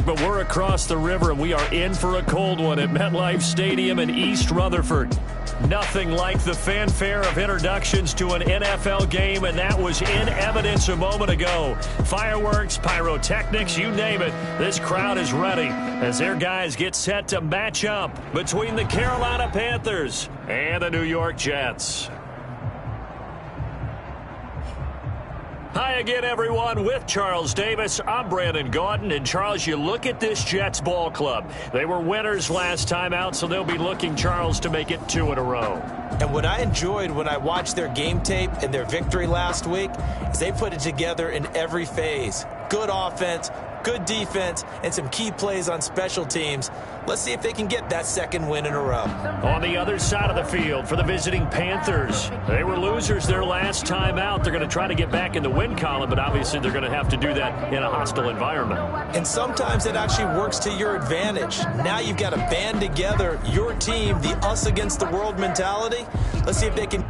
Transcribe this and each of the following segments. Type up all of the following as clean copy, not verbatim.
but we're across the river, and we are in for a cold one at MetLife Stadium in East Rutherford. Nothing like the fanfare of introductions to an NFL game, and that was in evidence a moment ago. Fireworks, pyrotechnics, you name it. This crowd is ready as their guys get set to match up between the Carolina Panthers and the New York Jets. Hi again, everyone. With Charles Davis, I'm Brandon Gaudin. And, Charles, you look at this Jets ball club. They were winners last time out, so they'll be looking, Charles, to make it 2 in a row. And what I enjoyed when I watched their game tape and their victory last week is they put it together in every phase. Good offense, good defense, and some key plays on special teams. Let's see if they can get that second win in a row. On the other side of the field for the visiting Panthers, they were losers their last time out. They're going to try to get back in the win column, but obviously they're going to have to do that in a hostile environment. And sometimes it actually works to your advantage. Now you've got to band together your team, the us against the world mentality. Let's see if they can.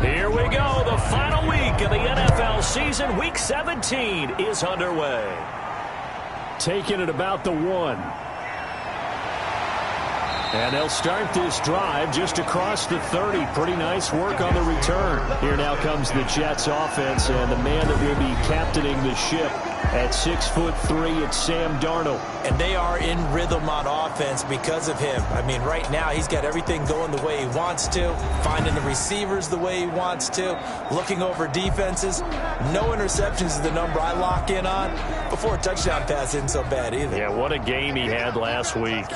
Here we go. The final week of the NFL season. Week 17 is underway. Taking it about the 1. And they'll start this drive just across the 30. Pretty nice work on the return. Here now comes the Jets offense, and the man that will be captaining the ship at 6'3", it's Sam Darnold. And they are in rhythm on offense because of him. I mean, right now he's got everything going the way he wants to, finding the receivers the way he wants to, looking over defenses. No interceptions is the number I lock in on. Before a touchdown pass isn't so bad either. Yeah, what a game he had last week.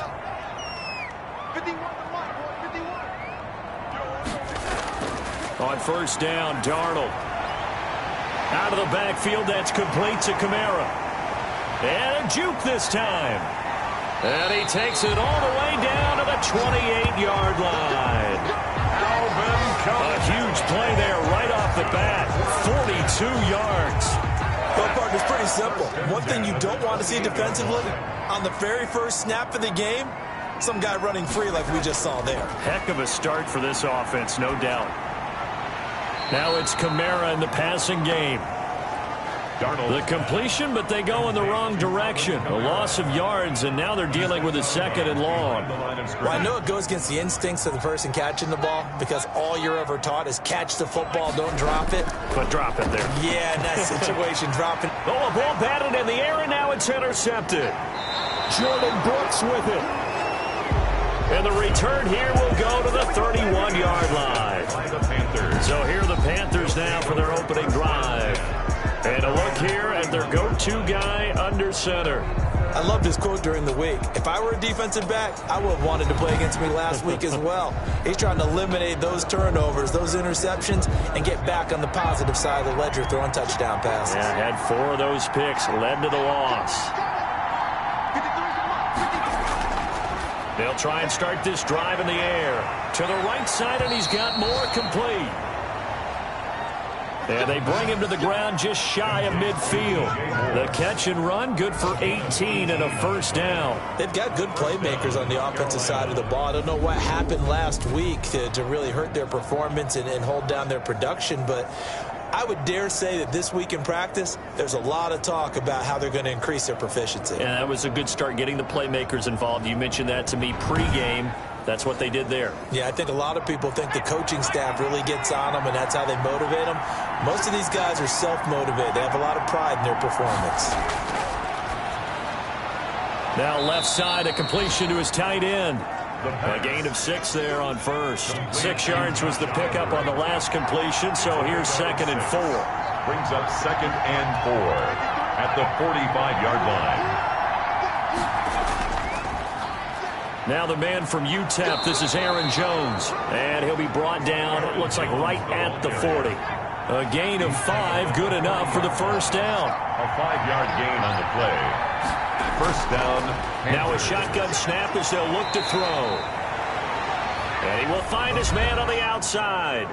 On first down, Darnold. Out of the backfield, that's complete to Kamara. And a juke this time. And he takes it all the way down to the 28-yard line. A huge play there right off the bat. 42 yards. Well, partner, it's pretty simple. One thing you don't want to see defensively, on the very first snap of the game, some guy running free like we just saw there. Heck of a start for this offense, no doubt. Now it's Kamara in the passing game. Darnold. The completion, but they go in the wrong direction. A loss of yards, and now they're dealing with a 2nd and long. Well, I know it goes against the instincts of the person catching the ball because all you're ever taught is catch the football, don't drop it. But drop it there. Yeah, in that situation, drop it. Oh, a ball batted in the air, and now it's intercepted. Jordan Brooks with it. And the return here will go to the 31-yard line. So here are the Panthers now for their opening drive. And a look here at their go-to guy under center. I loved his quote during the week. If I were a defensive back, I would have wanted to play against me last week as well. He's trying to eliminate those turnovers, those interceptions, and get back on the positive side of the ledger throwing touchdown passes. Yeah, had 4 of those picks, led to the loss. They'll try and start this drive in the air. To the right side, and he's got more complete. And they bring him to the ground just shy of midfield. The catch and run, good for 18 and a first down. They've got good playmakers on the offensive side of the ball. I don't know what happened last week to really hurt their performance and hold down their production, but I would dare say that this week in practice, there's a lot of talk about how they're going to increase their proficiency. Yeah, that was a good start getting the playmakers involved. You mentioned that to me pregame. That's what they did there. Yeah, I think a lot of people think the coaching staff really gets on them, and that's how they motivate them. Most of these guys are self-motivated. They have a lot of pride in their performance. Now left side, a completion to his tight end. A gain of 6 there on first. 6 yards was the pickup on the last completion, so here's 2nd and 4. Brings up 2nd and 4 at the 45-yard line. Now the man from UTEP, this is Aaron Jones. And he'll be brought down, it looks like right at the 40. A gain of 5, good enough for the first down. A 5-yard gain on the play. First down. Now a shotgun snap as they'll look to throw. And he will find his man on the outside.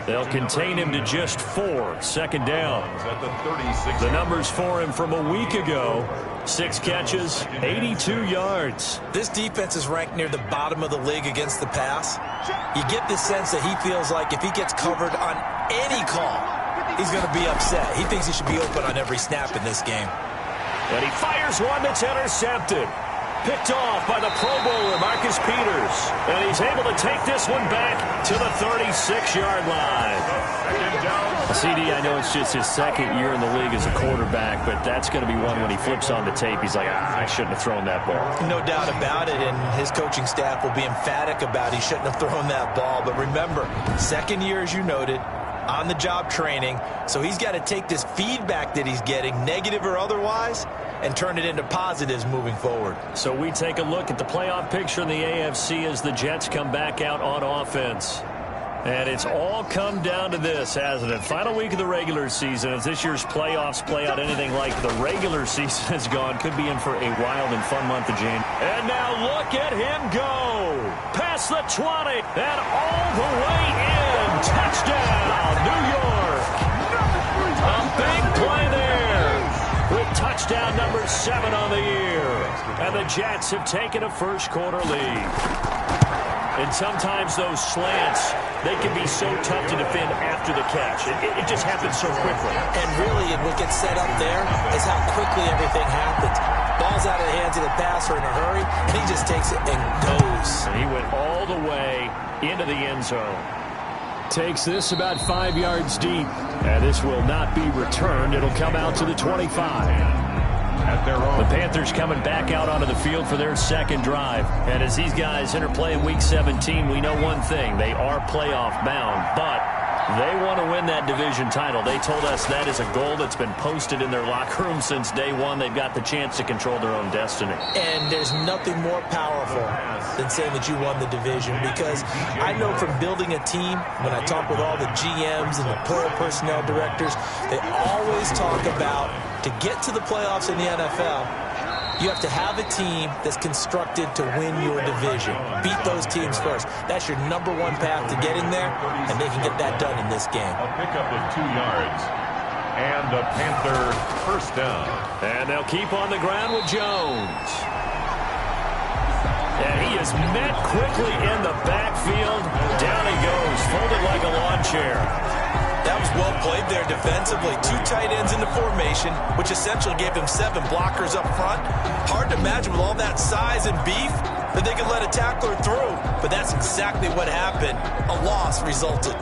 They'll contain him to just 4. 2nd down. At the 36. The numbers for him from a week ago. 6 catches, 82 yards. This defense is ranked near the bottom of the league against the pass. You get this sense that he feels like if he gets covered on any call, he's going to be upset. He thinks he should be open on every snap in this game. And he fires one that's intercepted. Picked off by the Pro Bowler, Marcus Peters. And he's able to take this one back to the 36-yard line. CD, I know it's just his second year in the league as a quarterback, but that's going to be one when he flips on the tape. He's like, I shouldn't have thrown that ball. No doubt about it, and his coaching staff will be emphatic about he shouldn't have thrown that ball. But remember, second year, as you noted, on-the-job training, so he's got to take this feedback that he's getting, negative or otherwise, and turn it into positives moving forward. So we take a look at the playoff picture in the AFC as the Jets come back out on offense. And it's all come down to this, hasn't it? Final week of the regular season. As this year's playoffs play out anything like the regular season has gone, could be in for a wild and fun month of January. And now look at him go. Past the 20 and all the way in. Touchdown, New York. A big play there with touchdown number 7 on the year. And the Jets have taken a first-quarter lead. And sometimes those slants, they can be so tough to defend after the catch. It just happens so quickly. And really, what gets set up there is how quickly everything happens. Ball's out of the hands of the passer in a hurry, and he just takes it and goes. And he went all the way into the end zone. Takes this about 5 yards deep. And this will not be returned. It'll come out to the 25. The Panthers coming back out onto the field for their second drive. And as these guys interplay in Week 17, we know one thing. They are playoff bound, but they want to win that division title. They told us that is a goal that's been posted in their locker room since day one. They've got the chance to control their own destiny. And there's nothing more powerful than saying that you won the division, because I know from building a team, when I talk with all the GMs and the player personnel directors, they always talk about to get to the playoffs in the NFL, you have to have a team that's constructed to win your division. Beat those teams first. That's your number one path to getting there, and they can get that done in this game. A pickup of 2 yards, and a Panther first down. And they'll keep on the ground with Jones. And he is met quickly in the backfield. Down he goes, folded like a lawn chair. That was well played there defensively. 2 tight ends in the formation, which essentially gave him 7 blockers up front. Hard to imagine with all that size and beef that they could let a tackler through. But that's exactly what happened. A loss resulted.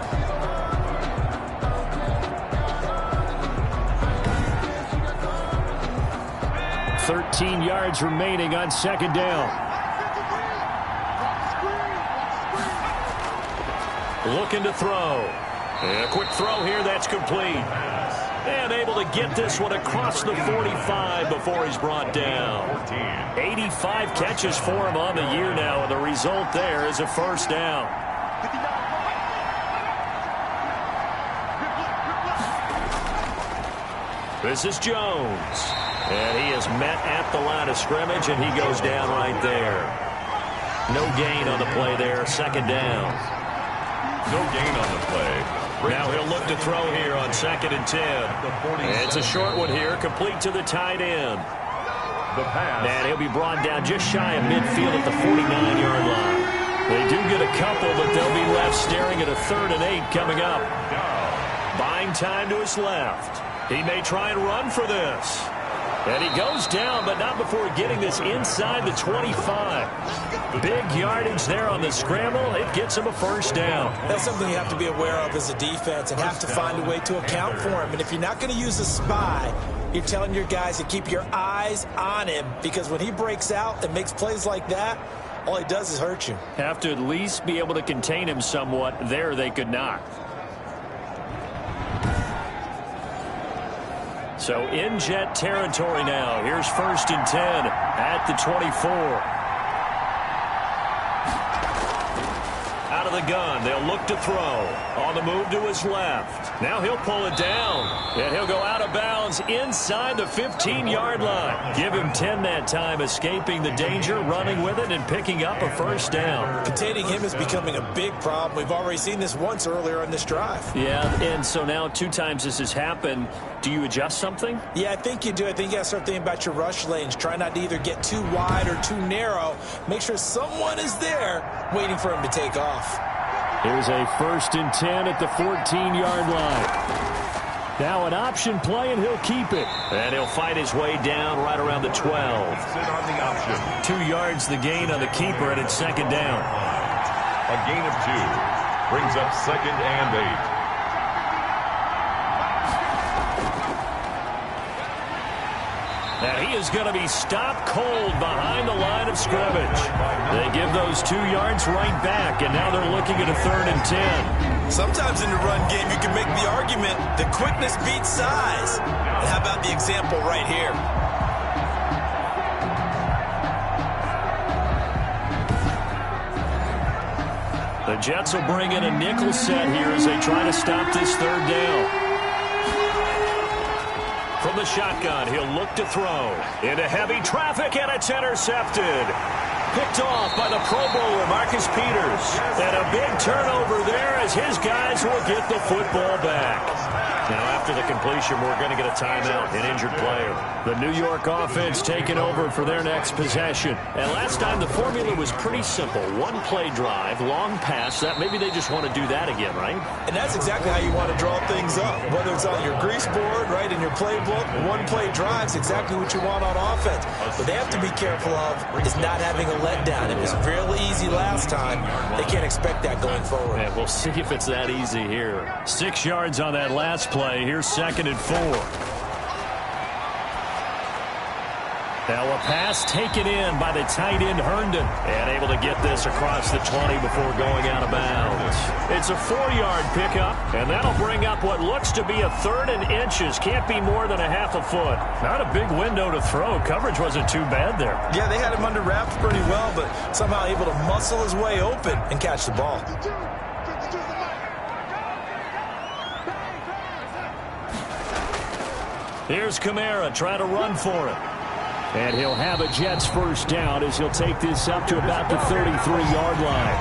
$13 yards remaining on second down. Looking to throw. And a quick throw here, that's complete. And able to get this one across the 45 before he's brought down. 85 catches for him on the year now, and the result there is a first down. This is Jones. And he is met at the line of scrimmage, and he goes down right there. No gain on the play there, second down. No gain on the play. Now he'll look to throw here on 2nd and 10. And it's a short one here, complete to the tight end. The pass. And he'll be brought down just shy of midfield at the 49-yard line. They do get a couple, but they'll be left staring at a 3rd and 8 coming up. Buying time to his left. He may try and run for this. And he goes down, but not before getting this inside the 25. Big yardage there on the scramble. It gets him a first down. That's something you have to be aware of as a defense and have to find a way to account for him. And if you're not going to use a spy, you're telling your guys to keep your eyes on him, because when he breaks out and makes plays like that, all he does is hurt you. Have to at least be able to contain him somewhat. There they could not. So in Jet territory now. Here's 1st and 10 at the 24. Out of the gun, they'll look to throw. On the move to his left. Now he'll pull it down. And he'll go out of bounds inside the 15-yard line. Give him 10 that time, escaping the danger, running with it, and picking up a first down. Containing him is becoming a big problem. We've already seen this once earlier on this drive. Yeah, and so now 2 times this has happened. do you adjust something? Yeah, I think you do. I think you got to start thinking about your rush lanes. Try not to either get too wide or too narrow. Make sure someone is there waiting for him to take off. Here's a 1st and 10 at the 14-yard line. Now an option play, and he'll keep it. And he'll fight his way down right around the 12. Sit on the option. 2 yards the gain on the keeper, and it's 2nd down. A gain of 2 brings up 2nd and 8. And he is going to be stopped cold behind the line of scrimmage. They give those 2 yards right back, and now they're looking at a 3rd and 10. Sometimes in the run game, you can make the argument that quickness beats size. And how about the example right here? The Jets will bring in a nickel set here as they try to stop this 3rd down. From the shotgun, he'll look to throw. Into heavy traffic, and it's intercepted. Picked off by the Pro Bowler, Marcus Peters. And a big turnover there as his guys will get the football back. Now, after the completion, we're going to get a timeout, an injured player. The New York offense taking over for their next possession. And last time, the formula was pretty simple. 1-play drive, long pass. That maybe they just want to do that again, right? And that's exactly how you want to draw things up. Whether it's on your grease board, right, in your playbook, 1-play drive's exactly what you want on offense. What they have to be careful of is not having a letdown. It was fairly easy last time. They can't expect that going forward. And we'll see if it's that easy here. 6 yards on that last play. Here's 2nd and 4. Now a pass taken in by the tight end Herndon. And able to get this across the 20 before going out of bounds. It's a 4-yard pickup. And that'll bring up what looks to be a 3rd and inches. Can't be more than a half a foot. Not a big window to throw. Coverage wasn't too bad there. Yeah, they had him under wraps pretty well, but somehow able to muscle his way open and catch the ball. Here's Kamara trying to run for it. And he'll have a Jets 1st down as he'll take this up to about the 33-yard line.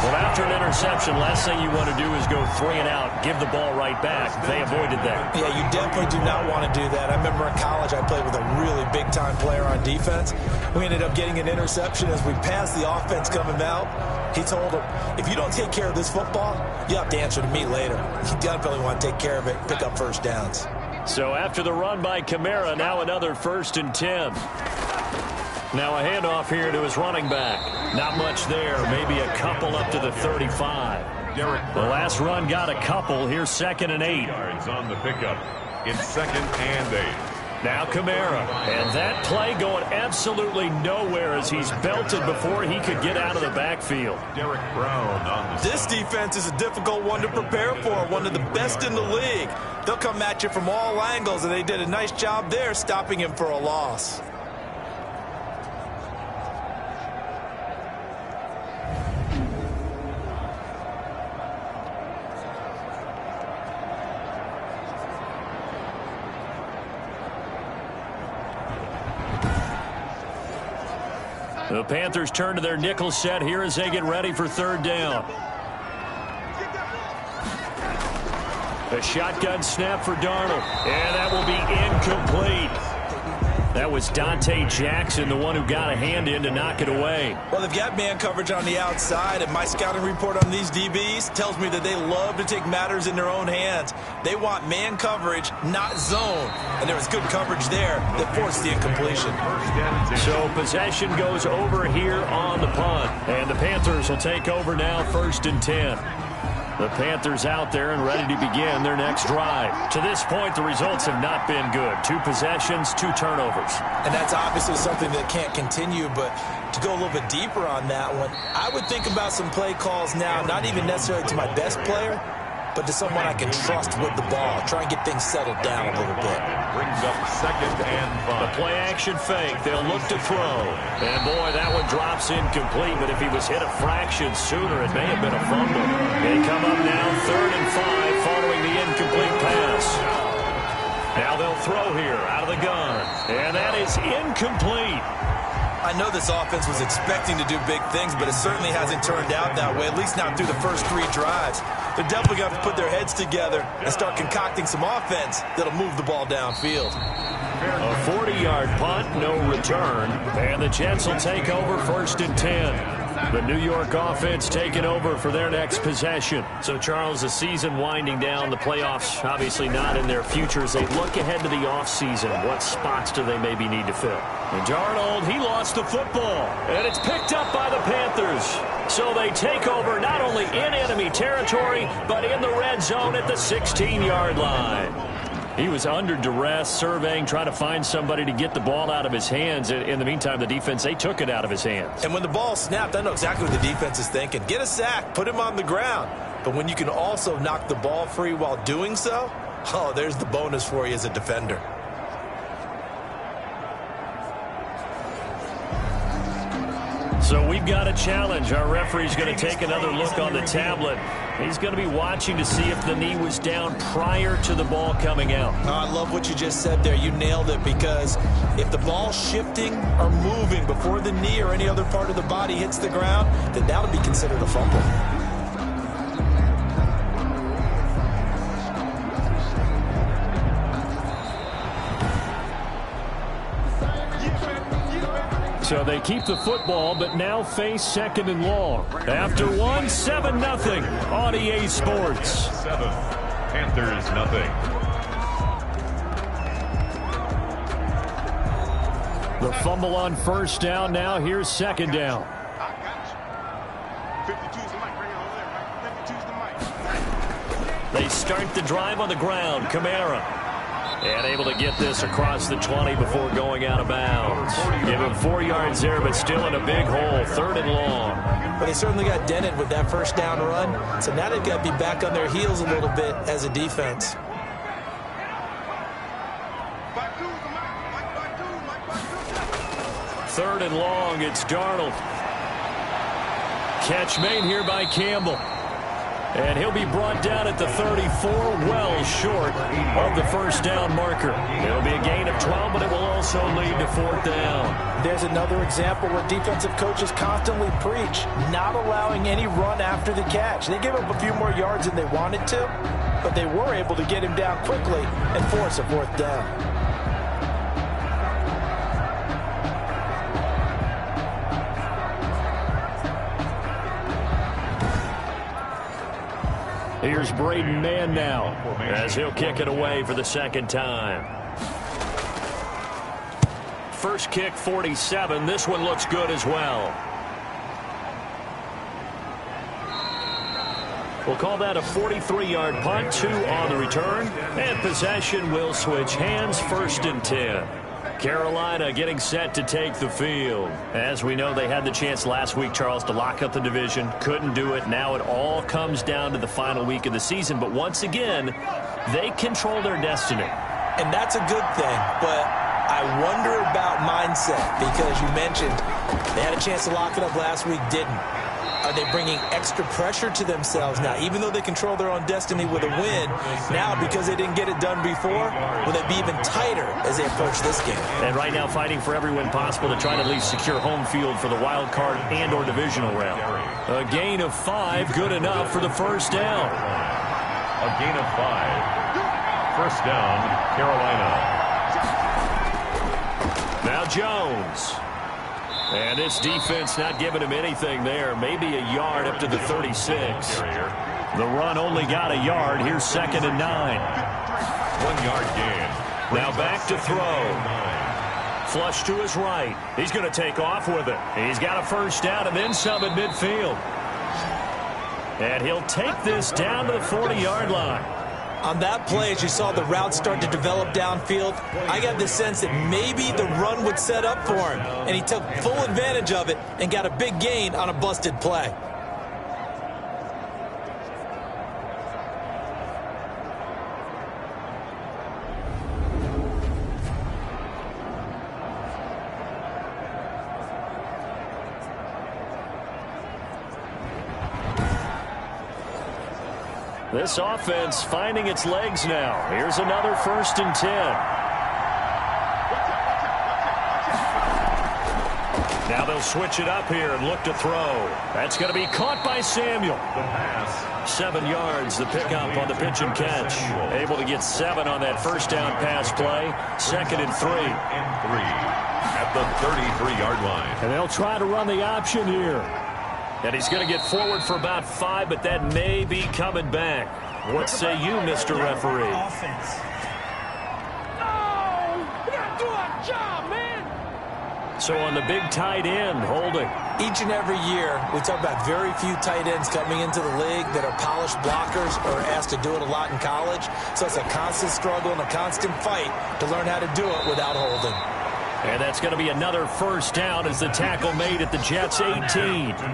Well, after an interception, last thing you want to do is go 3 and out, give the ball right back. They avoided that. Yeah, you definitely do not want to do that. I remember in college I played with a really big-time player on defense. We ended up getting an interception as we passed the offense coming out. He told him, if you don't take care of this football, you have to answer to me later. You definitely want to take care of it, pick up 1st downs. So after the run by Kamara, now another 1st and 10. Now a handoff here to his running back. Not much there, maybe a couple up to the 35. The last run got a couple. Here's 2nd and 8. Yards on the pickup. It's 2nd and 8. Now Kamara, and that play going absolutely nowhere as he's belted before he could get out of the backfield. Derek Brown on the This defense is a difficult one to prepare for, one of the best in the league. They'll come at you from all angles, and they did a nice job there stopping him for a loss. The Panthers turn to their nickel set here as they get ready for 3rd down. A shotgun snap for Darnold, and that will be incomplete. That was Dante Jackson, the one who got a hand in to knock it away. Well, they've got man coverage on the outside, and my scouting report on these DBs tells me that they love to take matters in their own hands. They want man coverage, not zone. And there was good coverage there that forced the incompletion. So possession goes over here on the punt. And the Panthers will take over now 1st and 10. The Panthers out there and ready to begin their next drive. To this point, the results have not been good. 2 possessions, 2 turnovers. And that's obviously something that can't continue, but to go a little bit deeper on that one, I would think about some play calls now, not even necessarily to my best player, but to someone I can trust with the ball. Try and get things settled down a little bit. brings up 2nd and 5. The play action fake. They'll look to throw. And boy, that one drops incomplete, but if he was hit a fraction sooner, it may have been a fumble. They come up now 3rd and 5 following the incomplete pass. Now they'll throw here out of the gun. And that is incomplete. I know this offense was expecting to do big things, but it certainly hasn't turned out that way, at least not through the first 3 drives. They're definitely going to have to put their heads together and start concocting some offense that'll move the ball downfield. A 40-yard punt, no return, and the Jets will take over 1st and 10. The New York offense taking over for their next possession. So, Charles, the season winding down, the playoffs obviously not in their future. As they look ahead to the offseason, what spots do they maybe need to fill? And Darnold, he lost the football, and it's picked up by the Panthers. So they take over not only in enemy territory, but in the red zone at the 16-yard line. He was under duress, surveying, trying to find somebody to get the ball out of his hands. In the meantime, the defense, they took it out of his hands. And when the ball snapped, I know exactly what the defense is thinking. Get a sack, put him on the ground. But when you can also knock the ball free while doing so, oh, there's the bonus for you as a defender. So we've got a challenge. Our referee's going to take another look on the tablet. He's going to be watching to see if the knee was down prior to the ball coming out. Oh, I love what you just said there. You nailed it, because if the ball's shifting or moving before the knee or any other part of the body hits the ground, then that'll be considered a fumble. So they keep the football, but now face 2nd and long. After 7-0 on EA Sports. 7, Panthers nothing. The fumble on 1st down. Now here's 2nd down. They start the drive on the ground. Kamara. And able to get this across the 20 before going out of bounds. Give him 4 yards there, but still in a big hole. 3rd and long. But they certainly got dented with that 1st down run. So now they've got to be back on their heels a little bit as a defense. Third and long, it's Darnold. Catch made here by Campbell. And he'll be brought down at the 34, well short of the 1st down marker. It'll be a gain of 12, but it will also lead to 4th down. There's another example where defensive coaches constantly preach not allowing any run after the catch. They gave up a few more yards than they wanted to, but they were able to get him down quickly and force a 4th down. Here's Braden Mann now as he'll kick it away for the 2nd time. First kick, 47. This one looks good as well. We'll call that a 43-yard punt, 2 on the return. And possession will switch hands, 1st and 10. Carolina getting set to take the field. As we know, they had the chance last week, Charles, to lock up the division. Couldn't do it. Now it all comes down to the final week of the season. But once again, they control their destiny. And that's a good thing. But I wonder about mindset, because you mentioned they had a chance to lock it up last week, didn't. Are they bringing extra pressure to themselves now, even though they control their own destiny with a win? Now, because they didn't get it done before, will they be even tighter as they approach this game? And right now, fighting for every win possible to try to at least secure home field for the wild card and or divisional round. A gain of 5, good enough for the 1st down. A gain of 5. 1st down, Carolina. Now Jones. And this defense not giving him anything there. Maybe a yard up to the 36. The run only got a yard. Here's 2nd and 9. 1 yard gain. Now back to throw. Flush to his right. He's going to take off with it. He's got a 1st down and then some at midfield. And he'll take this down to the 40-yard line. On that play, as you saw the route start to develop downfield, I got the sense that maybe the run would set up for him, and he took full advantage of it and got a big gain on a busted play. This offense finding its legs now. Here's another 1st and 10. Now they'll switch it up here and look to throw. That's going to be caught by Samuel. The pass. 7 yards, the pickup on the pitch and catch. Able to get 7 on that first down pass play. 2nd and 3. At the 33-yard line. And they'll try to run the option here. And he's going to get forward for about 5, but that may be coming back. What say you, Mr. Referee? Offense. So on the big tight end, holding. Each and every year, we talk about very few tight ends coming into the league that are polished blockers or asked to do it a lot in college. So it's a constant struggle and a constant fight to learn how to do it without holding. And that's going to be another first down as the tackle made at the Jets' 18.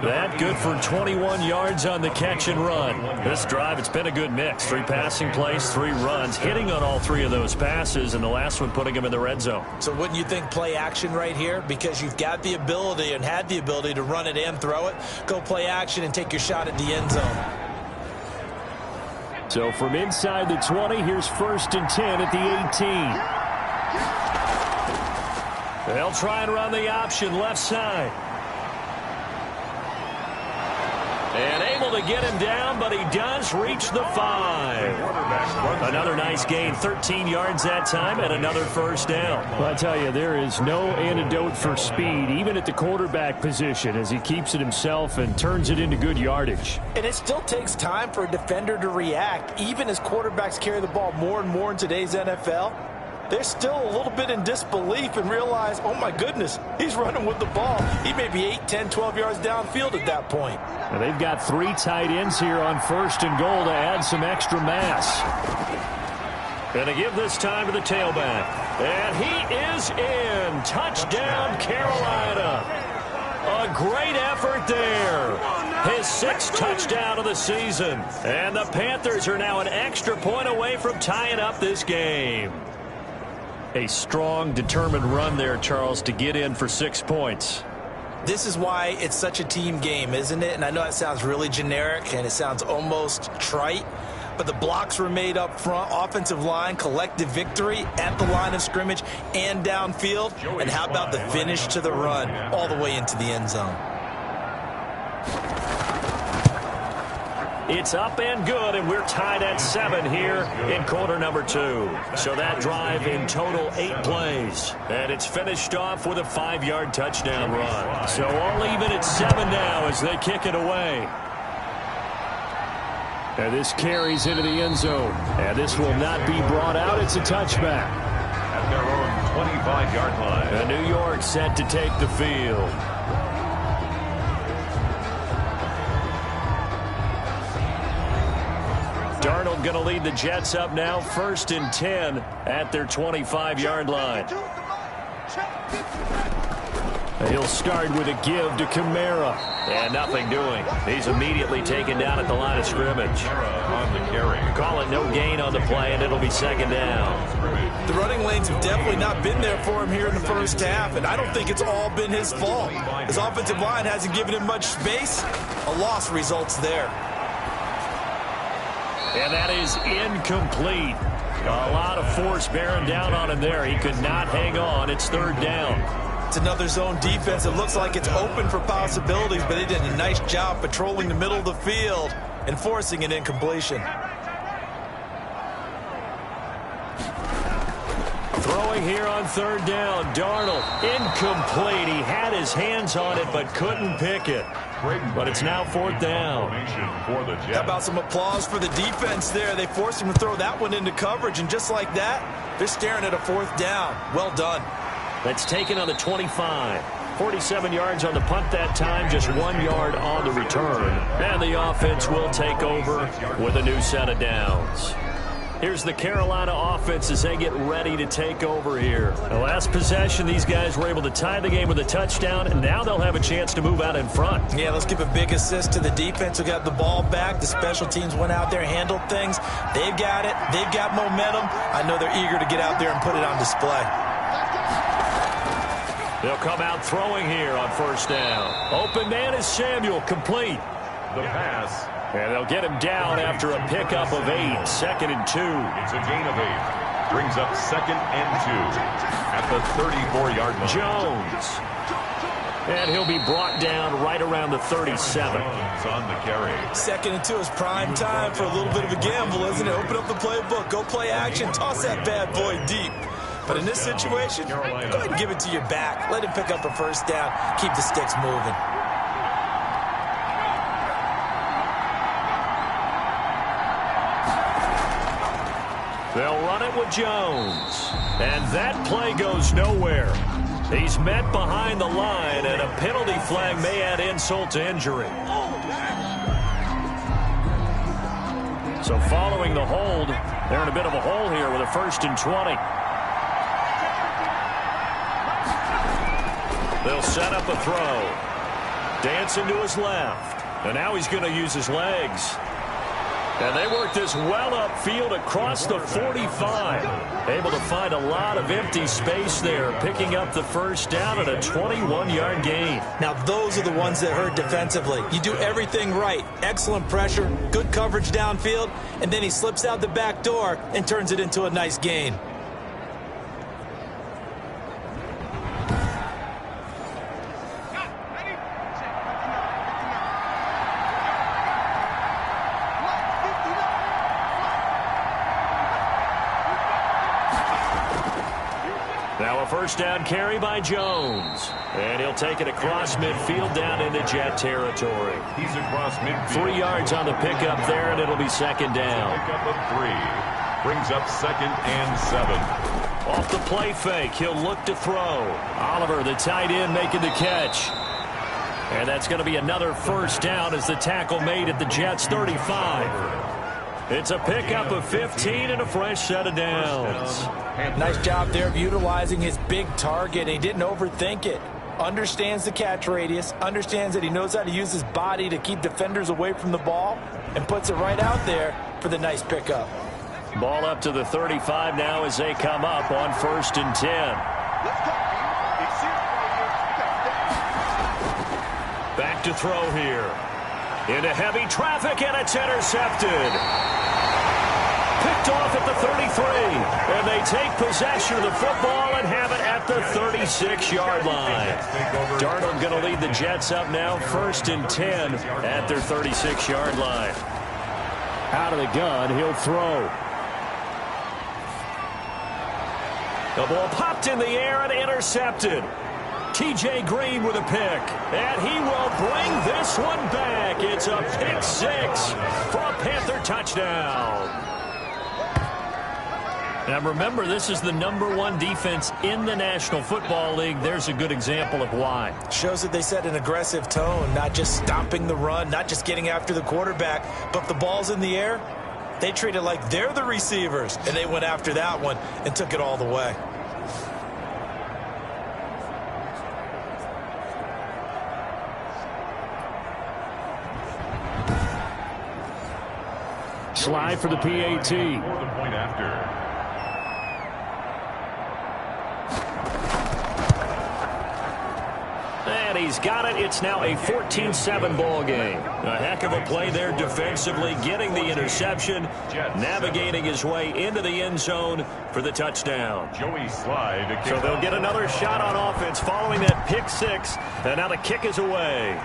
That good for 21 yards on the catch and run. This drive, it's been a good mix. 3 passing plays, 3 runs, hitting on all 3 of those passes, and the last one putting them in the red zone. So wouldn't you think play action right here? Because you've got the ability and had the ability to run it and throw it. Go play action and take your shot at the end zone. So from inside the 20, here's 1st and 10 at the 18. They'll try and run the option left side. And able to get him down, but he does reach the 5. Another nice gain, 13 yards that time, and another first down. Well, I tell you, there is no antidote for speed, even at the quarterback position, as he keeps it himself and turns it into good yardage. And it still takes time for a defender to react, even as quarterbacks carry the ball more and more in today's NFL. They're still a little bit in disbelief and realize, oh, my goodness, he's running with the ball. He may be 8, 10, 12 yards downfield at that point. Now they've got 3 tight ends here on 1st and goal to add some extra mass. Going to give this time to the tailback. And he is in. Touchdown, Carolina. A great effort there. His 6th touchdown of the season. And the Panthers are now an extra point away from tying up this game. A strong, determined run there, Charles, to get in for 6 points. This is why it's such a team game, isn't it? And I know that sounds really generic and it sounds almost trite, but the blocks were made up front, offensive line, collective victory at the line of scrimmage and downfield. And how about the finish to the run all the way into the end zone? It's up and good, and we're tied at 7 here in quarter number 2. So that drive in total 8 plays. And it's finished off with a 5-yard touchdown run. So all even at 7 now as they kick it away. And this carries into the end zone. And this will not be brought out. It's a touchback. At their own 25-yard line. And New York set to take the field. Darnold going to lead the Jets up now, 1st and 10 at their 25-yard line. He'll start with a give to Kamara. And nothing doing. He's immediately taken down at the line of scrimmage. On the carry. Call it no gain on the play, and it'll be 2nd down. The running lanes have definitely not been there for him here in the first half, and I don't think it's all been his fault. His offensive line hasn't given him much space. A loss results there. And that is incomplete. A lot of force bearing down on him there. He could not hang on. It's 3rd down. It's another zone defense. It looks like it's open for possibilities, but they did a nice job patrolling the middle of the field and forcing an incompletion. Throwing here on 3rd down. Darnold, incomplete. He had his hands on it but couldn't pick it. But it's now 4th down. How about some applause for the defense there? They forced him to throw that one into coverage, and just like that, they're staring at a 4th down. Well done. That's taken on the 25. 47 yards on the punt that time, just 1 yard on the return. And the offense will take over with a new set of downs. Here's the Carolina offense as they get ready to take over here. The last possession, these guys were able to tie the game with a touchdown, and now they'll have a chance to move out in front. Yeah, let's give a big assist to the defense who got the ball back. The special teams went out there, handled things. They've got it. They've got momentum. I know they're eager to get out there and put it on display. They'll come out throwing here on 1st down. Open man is Samuel, complete. The pass. And they'll get him down after a pickup of 8. 2nd and 2. It's a gain of 8. Brings up 2nd and 2 at the 34-yard line. Jones. And he'll be brought down right around the 37. On the carry. 2nd and 2 is prime time for a little bit of a gamble, isn't it? Open up the playbook, go play action, toss that bad boy deep. But in this situation, go ahead and give it to your back. Let him pick up a first down. Keep the sticks moving. They'll run it with Jones. And that play goes nowhere. He's met behind the line, and a penalty flag may add insult to injury. So following the hold, they're in a bit of a hole here with a 1st and 20. They'll set up a throw. Dancing to his left. And now he's going to use his legs. And they work this well upfield across the 45. Able to find a lot of empty space there, picking up the first down and a 21-yard gain. Now, those are the ones that hurt defensively. You do everything right. Excellent pressure, good coverage downfield, and then he slips out the back door and turns it into a nice gain. Now a first down carry by Jones. And he'll take it across midfield down into Jet territory. He's across midfield. 3 yards on the pickup there, and it'll be 2nd down. Pickup of 3. Brings up 2nd and 7. Off the play fake, he'll look to throw. Oliver, the tight end, making the catch. And that's going to be another first down as the tackle made at the Jets' 35. It's a pickup of 15 and a fresh set of downs. Nice job there of utilizing his big target. He didn't overthink it. Understands the catch radius. Understands that he knows how to use his body to keep defenders away from the ball. And puts it right out there for the nice pickup. Ball up to the 35 now as they come up on 1st and 10. Back to throw here. Into heavy traffic, and it's intercepted. Picked off at the 33. And they take possession of the football and have it at the 36-yard line. Darnold going to lead the Jets up now, 1st and 10 at their 36-yard line. Out of the gun, he'll throw. The ball popped in the air and intercepted. T.J. Green with a pick, and he will bring this one back. It's a pick 6 for a Panther touchdown. Now remember, this is the #1 defense in the National Football League. There's a good example of why. Shows that they set an aggressive tone, not just stopping the run, not just getting after the quarterback, but if the ball's in the air, they treat it like they're the receivers, and they went after that one and took it all the way. Slide for the PAT. For the point after. And he's got it. It's now a 14-7 ball game. A heck of a play there defensively, getting the interception, navigating his way into the end zone for the touchdown. Joey Slide. So they'll get another shot on offense following that pick 6, and now the kick is away.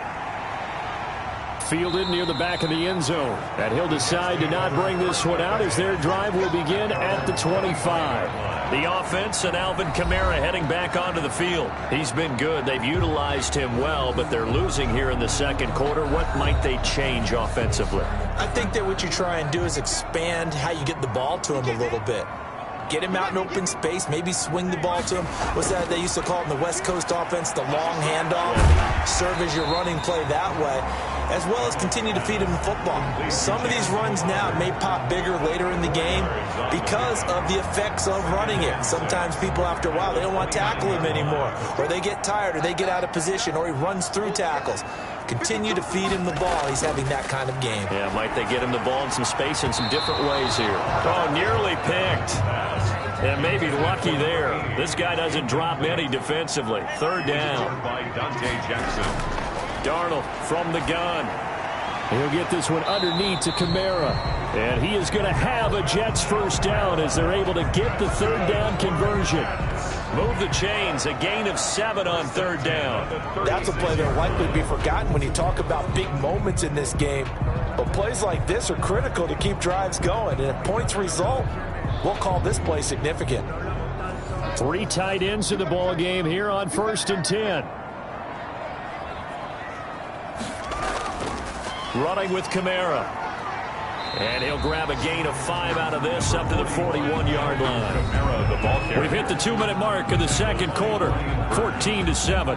Fielded near the back of the end zone. And he'll decide to not bring this one out as their drive will begin at the 25. The offense and Alvin Kamara heading back onto the field. He's been good. They've utilized him well, but they're losing here in the second quarter. What might they change offensively? I think that what you try and do is expand how you get the ball to him a little bit. Get him out in open space, maybe swing the ball to him. What's that they used to call it in the West Coast offense, the long handoff? Serve as your running play that way, as well as continue to feed him the football. Some of these runs now may pop bigger later in the game because of the effects of running it. Sometimes people, after a while, they don't want to tackle him anymore, or they get tired, or they get out of position, or he runs through tackles. Continue to feed him the ball. He's having that kind of game. Yeah, might they get him the ball in some space in some different ways here. Oh, nearly picked. And maybe lucky there. This guy doesn't drop many defensively. Third down. By Dante Jackson. Darnold from the gun. He'll get this one underneath to Kamara. And he is going to have a Jets first down as they're able to get the third down conversion. Move the chains, a gain of 7 on 3rd down. That's a play that will likely be forgotten when you talk about big moments in this game. But plays like this are critical to keep drives going. And if points result, we'll call this play significant. 3 tight ends in the ball game here on 1st and 10. Running with Kamara. And he'll grab a gain of 5 out of this up to the 41-yard line. We've hit the 2-minute mark of the second quarter, 14-7.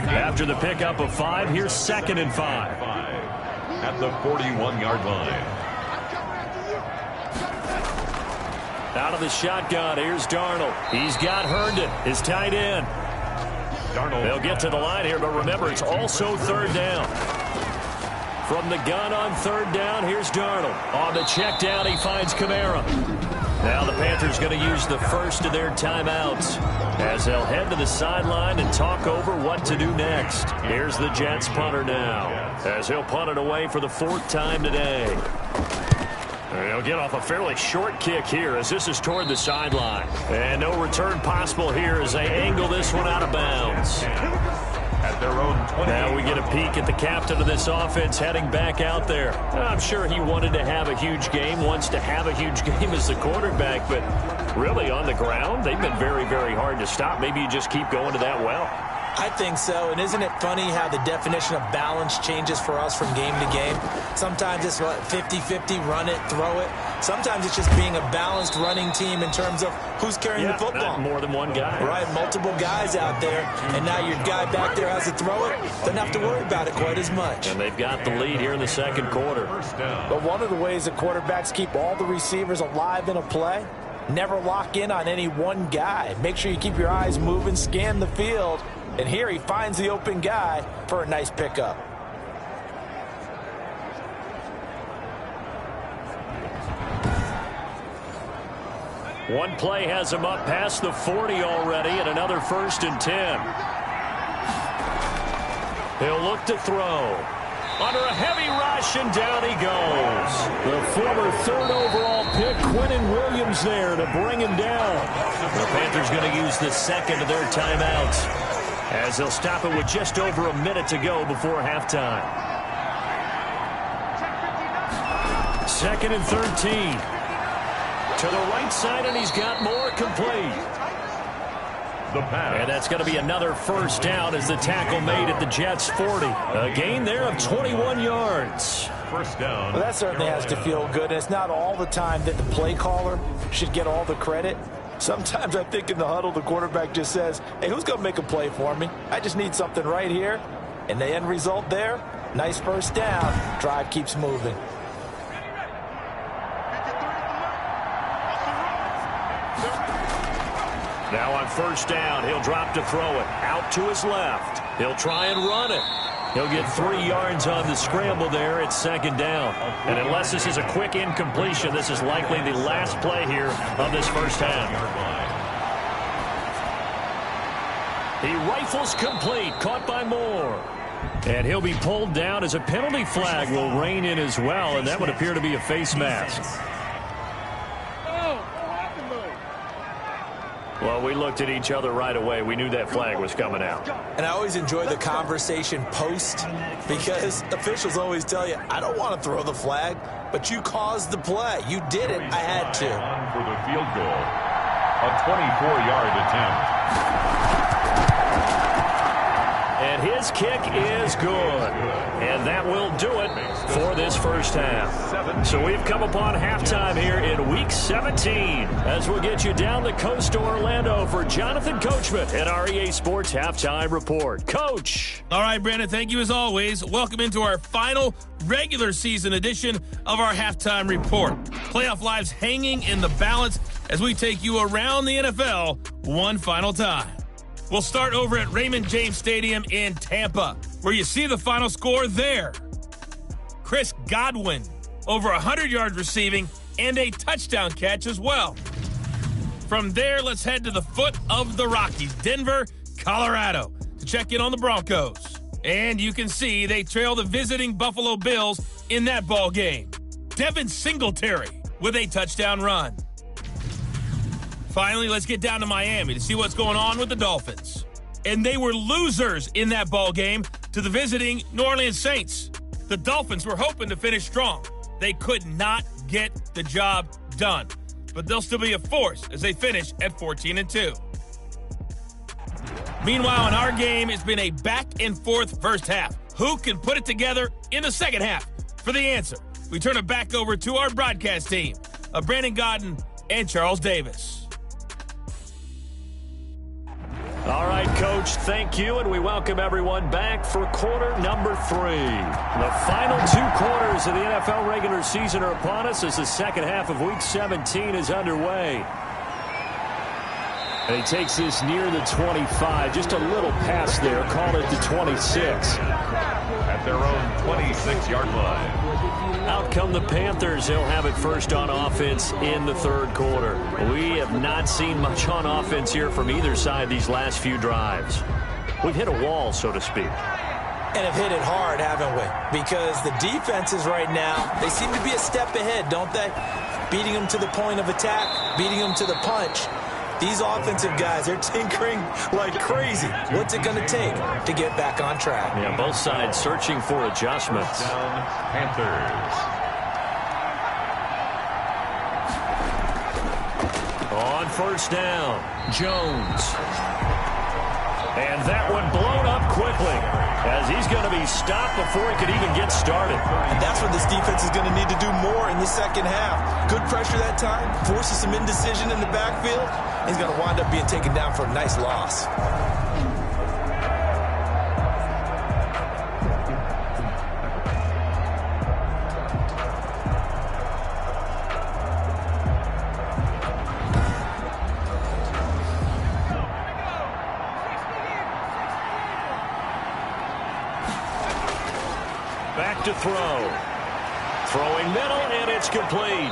After the pickup of 5, here's 2nd and 5. At the 41-yard line. Out of the shotgun, here's Darnold. He's got Herndon, his tight end. They'll get to the line here, but remember, it's also 3rd down. From the gun on 3rd down, here's Darnold. On the check down, he finds Kamara. Now the Panthers going to use the first of their timeouts as they'll head to the sideline and talk over what to do next. Here's the Jets punter now as he'll punt it away for the 4th time today. He'll get off a fairly short kick here as this is toward the sideline. And no return possible here as they angle this one out of bounds. At their own 20. Now we get a peek at the captain of this offense heading back out there. I'm sure he wanted to have a huge game, wants to have a huge game as the quarterback, but really on the ground, they've been very, very hard to stop. Maybe you just keep going to that well. I think so, and isn't it funny how the definition of balance changes for us from game to game? Sometimes it's 50-50, run it, throw it. Sometimes it's just being a balanced running team in terms of who's carrying the football. More than one guy. Right, multiple guys out there, and now your guy back there has to throw it. Doesn't have to worry about it quite as much. And they've got the lead here in the second quarter. But one of the ways that quarterbacks keep all the receivers alive in a play, never lock in on any one guy. Make sure you keep your eyes moving, scan the field. And here he finds the open guy for a nice pickup. One play has him up past the 40 already and another 1st and 10. He'll look to throw. Under a heavy rush, and down he goes. The former 3rd overall pick, Quinnen Williams, there to bring him down. The Panthers going to use the 2nd of their timeouts as they'll stop it with just over a minute to go before halftime. 2nd and 13. To the right side, and he's got more complete. And that's going to be another 1st down as the tackle made at the Jets' 40. A gain there of 21 yards. 1st down. Well, that certainly has to feel good. And it's not all the time that the play caller should get all the credit. Sometimes I think in the huddle, the quarterback just says, hey, who's going to make a play for me? I just need something right here. And the end result there, nice 1st down. Drive keeps moving. Now on 1st down, he'll drop to throw it. Out to his left. He'll try and run it. He'll get 3 yards on the scramble there. It's 2nd down. And unless this is a quick incompletion, this is likely the last play here of this 1st half. He rifles complete, caught by Moore. And he'll be pulled down as a penalty flag will rein in as well, and that would appear to be a face mask. Well, we looked at each other right away. We knew that flag was coming out. And I always enjoy the conversation post because officials always tell you, I don't want to throw the flag, but you caused the play. You did it. I had to. For the field goal, a 24-yard attempt. And his kick is good. And that will do it for this 1st half. So we've come upon halftime here in Week 17 as we'll get you down the coast to Orlando for Jonathan Coachman and our EA Sports Halftime Report. Coach. All right, Brandon, thank you as always. Welcome into our final regular season edition of our Halftime Report. Playoff lives hanging in the balance as we take you around the NFL one final time. We'll start over at Raymond James Stadium in Tampa, where you see the final score there. Chris Godwin, over 100 yards receiving and a touchdown catch as well. From there, let's head to the foot of the Rockies, Denver, Colorado, to check in on the Broncos. And you can see they trail the visiting Buffalo Bills in that ball game. Devin Singletary with a touchdown run. Finally, let's get down to Miami to see what's going on with the Dolphins. And they were losers in that ball game to the visiting New Orleans Saints. The Dolphins were hoping to finish strong. They could not get the job done. But they'll still be a force as they finish at 14-2. Meanwhile, in our game, it's been a back-and-forth first half. Who can put it together in the second half? For the answer, we turn it back over to our broadcast team of Brandon Godden and Charles Davis. All right, Coach, thank you, and we welcome everyone back for quarter number 3. The final 2 quarters of the NFL regular season are upon us as the second half of Week 17 is underway. And he takes this near the 25, just a little pass there, called it the 26. At their own 26-yard line. Out come the Panthers. They'll have it first on offense in the third quarter. We have not seen much on offense here from either side these last few drives. We've hit a wall, so to speak. And have hit it hard, haven't we? Because the defenses right now, they seem to be a step ahead, don't they? Beating them to the point of attack, beating them to the punch. These offensive guys, they're tinkering like crazy. What's it going to take to get back on track? Yeah, both sides searching for adjustments. Down, Panthers. On first down, Jones. And that one blown up quickly as he's going to be stopped before he could even get started. And that's what this defense is going to need to do more in the second half. Good pressure that time, forces some indecision in the backfield. He's going to wind up being taken down for a nice loss. Back to throw. Throwing middle, and it's complete.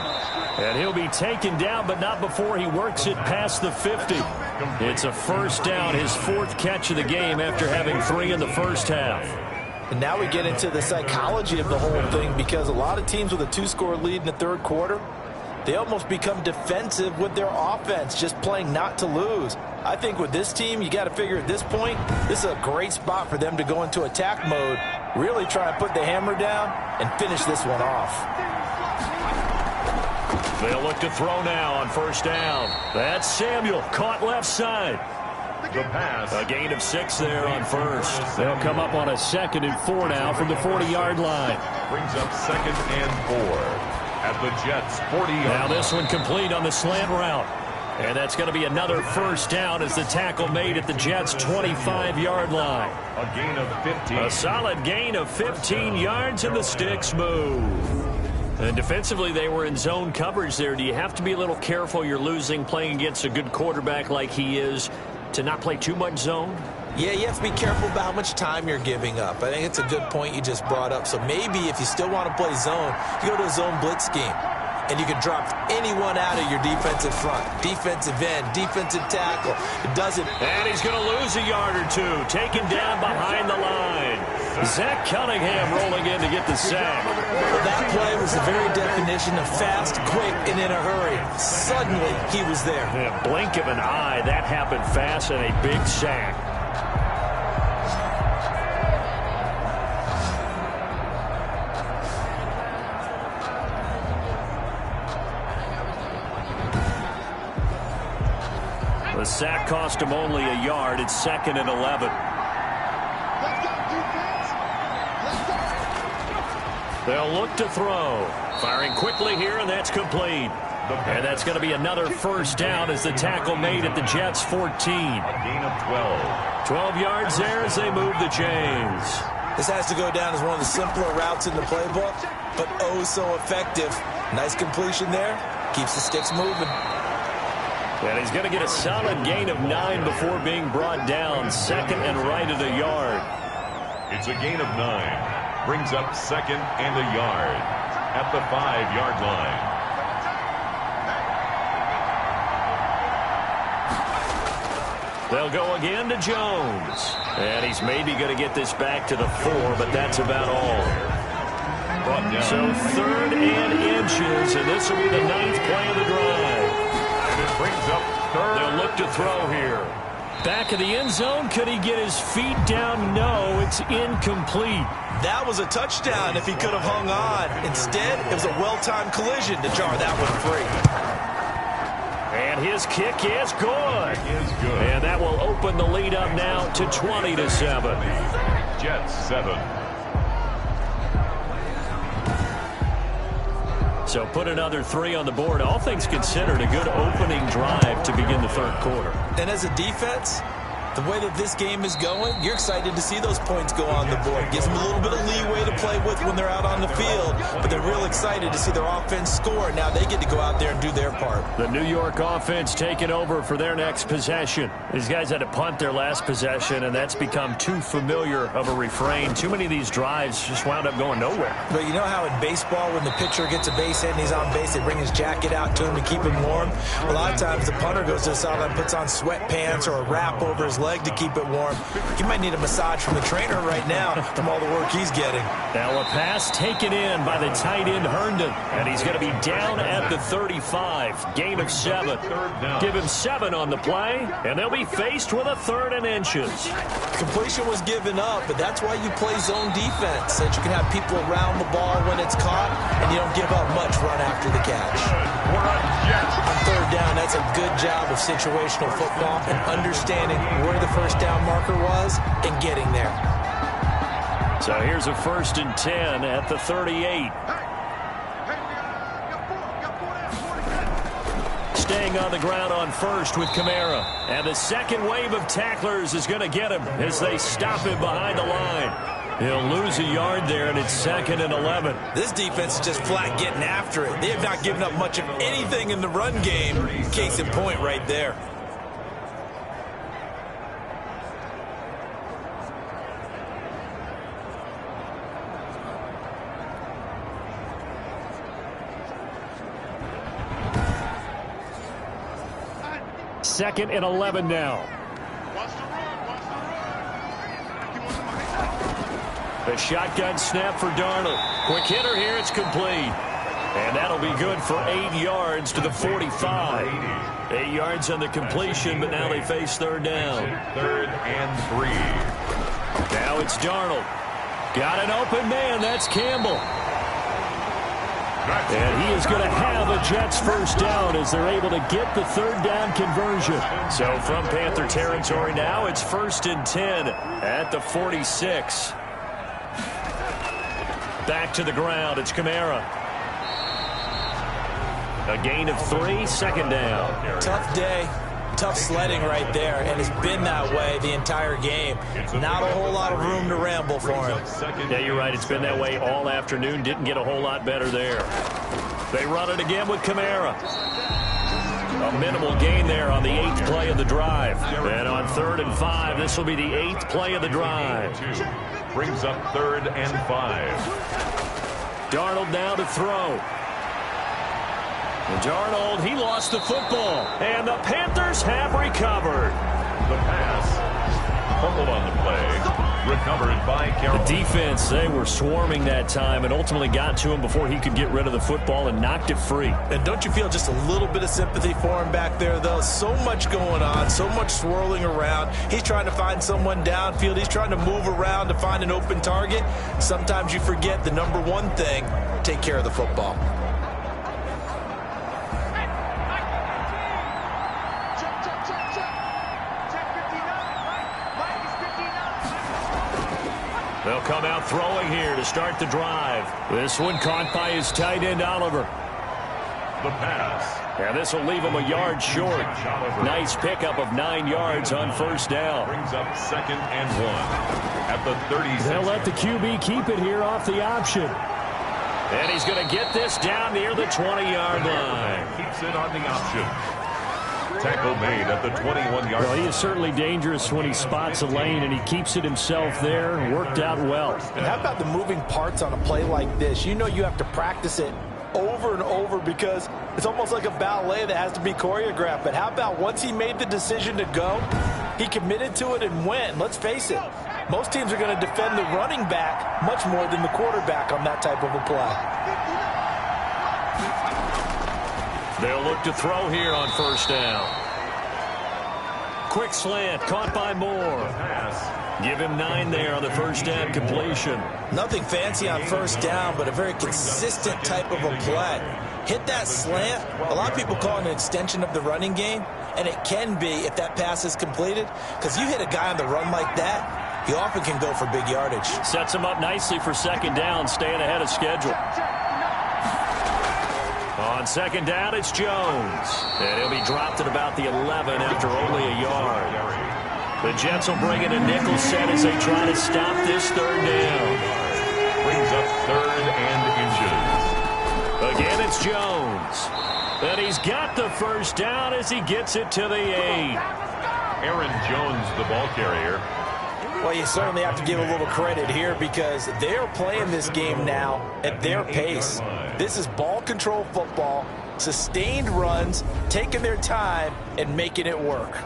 And he'll be taken down, but not before he works it past the 50. It's a first down, his 4th catch of the game after having 3 in the first half. And now we get into the psychology of the whole thing, because a lot of teams with a 2-score lead in the third quarter, they almost become defensive with their offense, just playing not to lose. I think with this team, you got to figure at this point, this is a great spot for them to go into attack mode, really try and put the hammer down and finish this one off. They'll look to throw now on first down. That's Samuel, caught left side. The pass. A gain of 6 there on first. They'll come up on a 2nd and 4 now from the 40-yard line. Brings up 2nd and 4 at the Jets' 40-yard line. Now this one complete on the slant route. And that's going to be another first down as the tackle made at the Jets' 25-yard line. A gain of 15. A solid gain of 15 yards, and the sticks move. And defensively, they were in zone coverage there. Do you have to be a little careful? You're losing, playing against a good quarterback like he is, to not play too much zone? Yeah, you have to be careful about how much time you're giving up. I think it's a good point you just brought up. So maybe if you still want to play zone, you go to a zone blitz scheme. And you can drop anyone out of your defensive front. Defensive end, defensive tackle. It doesn't. And he's going to lose a yard or 2. Taken down behind the line. Zach Cunningham rolling in to get the sack. Well, that play was the very definition of fast, quick, and in a hurry. Suddenly, he was there. In a blink of an eye, that happened fast, and a big sack. The sack cost him only a yard. It's 2nd and 11. They'll look to throw. Firing quickly here, and that's complete. And that's going to be another first down as the tackle made at the Jets' 14. A gain of 12. 12 yards there as they move the chains. This has to go down as one of the simpler routes in the playbook, but oh so effective. Nice completion there. Keeps the sticks moving. And he's going to get a solid gain of 9 before being brought down. 2nd and right of the yard. It's a gain of 9. Brings up 2nd and a yard at the 5-yard line. They'll go again to Jones. And he's maybe going to get this back to the 4, but that's about all. So 3rd and inches, and this will be the 9th play of the drive. And it brings up third. They'll look to throw here. Back of the end zone. Could he get his feet down? No, it's incomplete. That was a touchdown if he could have hung on. Instead, it was a well-timed collision to jar that one free. And his kick is good. And that will open the lead up now to 20-7. Jets 7. So put another 3 on the board. All things considered, a good opening drive to begin the third quarter. And as a defense, the way that this game is going, you're excited to see those points go on the board. Gives them a little bit of leeway to play with when they're out on the field, but they're real excited to see their offense score. Now they get to go out there and do their part. The New York offense taking over for their next possession. These guys had to punt their last possession, and that's become too familiar of a refrain. Too many of these drives just wound up going nowhere. But you know how in baseball, when the pitcher gets a base hit and he's on base, they bring his jacket out to him to keep him warm? A lot of times the punter goes to the sideline, puts on sweatpants or a wrap over his leg to keep it warm. He might need a massage from the trainer right now from all the work he's getting. Now a pass taken in by the tight end Herndon, and he's going to be down at the 35. Gain of 7. Give him 7 on the play, and they'll be faced with a 3rd and inches. Completion was given up, but that's why you play zone defense, so that you can have people around the ball when it's caught, and you don't give up much run after the catch. On 3rd down, that's a good job of situational football and understanding where the first down marker was and getting there. So here's a 1st and 10 at the 38. Staying on the ground on 1st with Kamara. And the second wave of tacklers is going to get him as they stop him behind the line. He'll lose a yard there, and it's 2nd and 11. This defense is just flat getting after it. They have not given up much of anything in the run game. Case in point right there. Second and 11 now. The shotgun snap for Darnold. Quick hitter here. It's complete. And that'll be good for 8 yards to the 45. 8 yards on the completion, but now they face 3rd down. 3rd and 3. Now it's Darnold. Got an open man. That's Campbell. And he is going to have a Jets first down as they're able to get the 3rd down conversion. So from Panther territory now, it's 1st and 10 at the 46. Back to the ground. It's Kamara. A gain of 3, 2nd down. Tough day. Tough sledding right there, and it's been that way the entire game. Not a whole lot of room to ramble for him. Yeah, you're right. It's been that way all afternoon. Didn't get a whole lot better there. They run it again with Kamara. A minimal gain there on the 8th play of the drive. And on 3rd and 5, this will be the 8th play of the drive. Brings up 3rd and 5. Darnold now to throw. And Darnold, he lost the football. And the Panthers have recovered. The pass. Fumbled on the play. Recovered by Carroll. The defense, they were swarming that time and ultimately got to him before he could get rid of the football and knocked it free. And don't you feel just a little bit of sympathy for him back there, though? So much going on, so much swirling around. He's trying to find someone downfield. He's trying to move around to find an open target. Sometimes you forget the number one thing, take care of the football. They'll come out throwing here to start the drive. This one caught by his tight end, Oliver. The pass. And this will leave him a yard short. Nice pickup of 9 yards on 1st down. Brings up 2nd and 1 at the 36. They'll let the QB keep it here off the option. And he's going to get this down near the 20-yard line. Keeps it on the option. Tackle made at the 21-yard line. Well, he is certainly dangerous when he spots a lane, and he keeps it himself there. Worked out well. And how about the moving parts on a play like this? You know you have to practice it over and over because it's almost like a ballet that has to be choreographed. But how about once he made the decision to go, he committed to it and went. Let's face it, most teams are going to defend the running back much more than the quarterback on that type of a play. They'll look to throw here on first down. Quick slant, caught by Moore. Give him 9 there on the first down completion. Nothing fancy on first down, but a very consistent type of a play. Hit that slant. A lot of people call it an extension of the running game, and it can be if that pass is completed, because you hit a guy on the run like that, he often can go for big yardage. Sets him up nicely for second down, staying ahead of schedule. On second down, it's Jones. And he'll be dropped at about the 11 after only a yard. The Jets will bring in a nickel set as they try to stop this third down. Brings up 3rd and inches. Again, it's Jones. And he's got the first down as he gets it to the 8. Aaron Jones, the ball carrier. Well, you certainly have to give a little credit here because they're playing this game now at their pace. This is ball control football, sustained runs, taking their time, and making it work.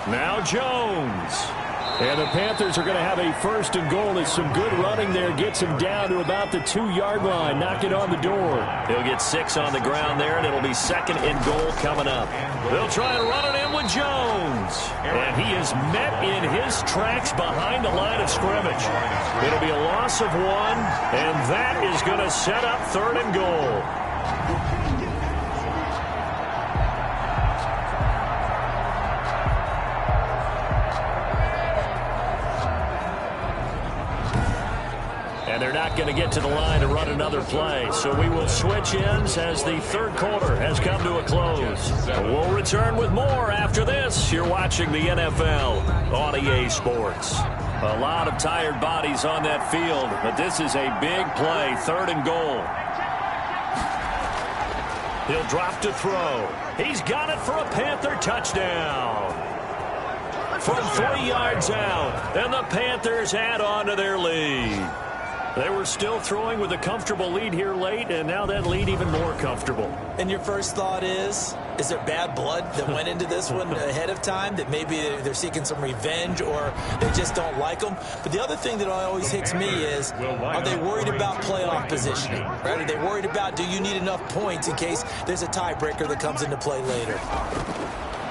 Now Jones. And the Panthers are going to have a 1st and goal as some good running there gets him down to about the 2-yard line. Knock it on the door. He'll get 6 on the ground there, and it'll be 2nd and goal coming up. They'll try and run it in with Jones. And he is met in his tracks behind the line of scrimmage. It'll be a loss of 1, and that is going to set up 3rd and goal. And they're not going to get to the line to run another play. So we will switch ends as the 3rd quarter has come to a close. We'll return with more after this. You're watching the NFL on EA Sports. A lot of tired bodies on that field, but this is a big play, 3rd and goal. He'll drop to throw. He's got it for a Panther touchdown. From 3 yards out, and the Panthers add on to their lead. They were still throwing with a comfortable lead here late, and now that lead even more comfortable. And your first thought is there bad blood that went into this one ahead of time, that maybe they're seeking some revenge or they just don't like them? But the other thing that always hits me is, are they worried about playoff positioning? Right? Are they worried about, do you need enough points in case there's a tiebreaker that comes into play later?